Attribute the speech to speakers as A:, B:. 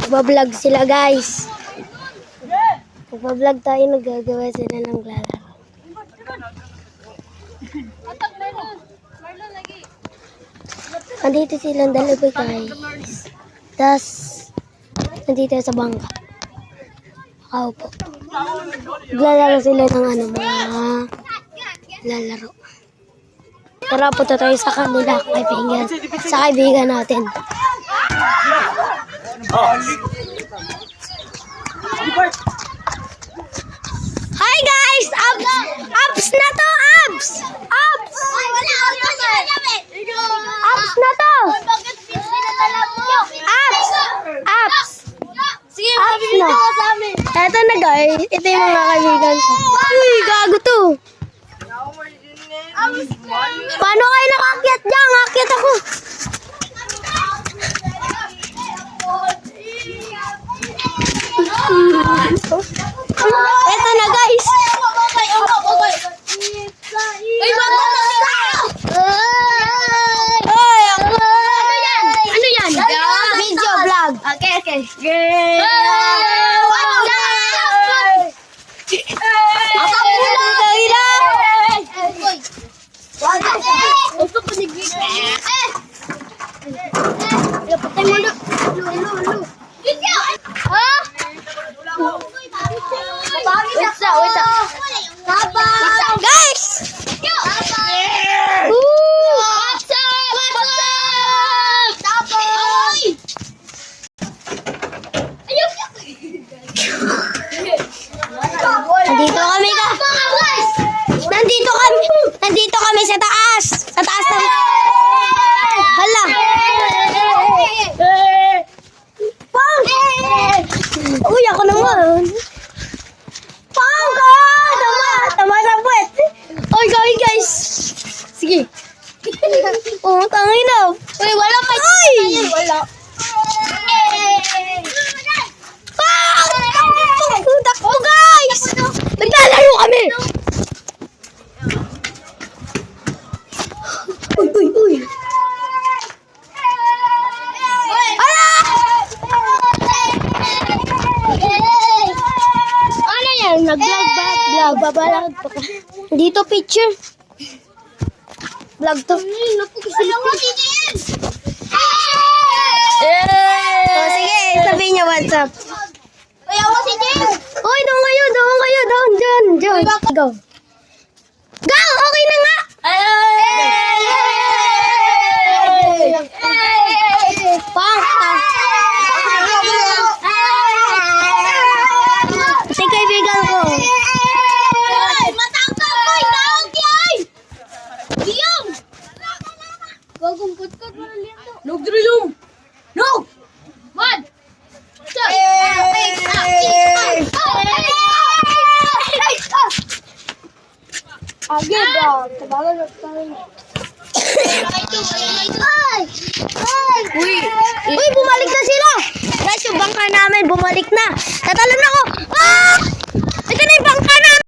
A: Magbablog sila guys. Magbablog tayo, nagagawa sila ng lalaro. Nandito silang dalawa guys. Tas, nandito sa bangka. Ako po. Naglalaro sila ng ano, mga lalaro. Tara, punta tayo sa kanila, kaibigan. Sa kaibigan natin. Hi guys! Abs na to! Abs! Abs! Abs na to! Abs! Abs! Abs na! Eto na guys. Ito yung mga kaibigan ko. Uy, gago to! Paano kayo nakakyat dyan? Akyat ako! Eto na guys! Ay, baba na sila! Ano yan? Video vlog. Okay. Guys! Nandito kami sa taas. Sa taas na. Hala. Pang! Uy, ako naman. Pang ka! Tama sa puwet. Oy, guys. Sige. Oh, tangin na. Uy, wala pa. Uy! Wala. Pang! Takbo, guys! Naglalaro kami. Uy. Ano yan? Nag-vlog ba? Babalag pa ka. Dito picture. Vlog to. Sige, sabihin niya what's up. Uy, doon kayo. Doon. Go. Go! Okay na nga! Ito kaibigan ko. Matangkal ko! Itawag yan! Diyong! Gagungkot ko. Nog drilum! Nog! Man! Uy, bumalik na sila. Guys, yung bangka namin bumalik na. Tatalo na.